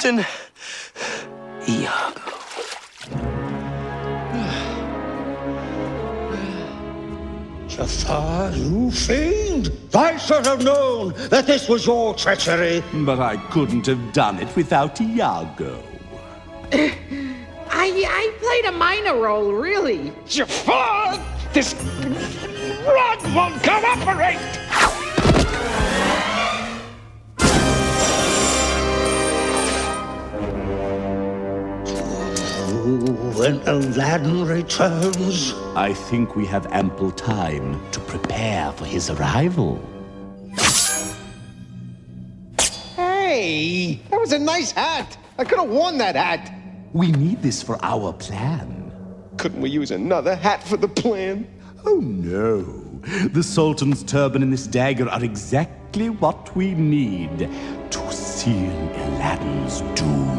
Sultan Iago. Jafar, you fiend! I should have known that this was your treachery. But I couldn't have done it without Iago. I played a minor role, really. Jafar! This rod won't cooperate! When Aladdin returns... I think we have ample time to prepare for his arrival. Hey, that was a nice hat. I could have worn that hat. We need this for our plan. Couldn't we use another hat for the plan? Oh no. The Sultan's turban and this dagger are exactly what we need to seal Aladdin's doom.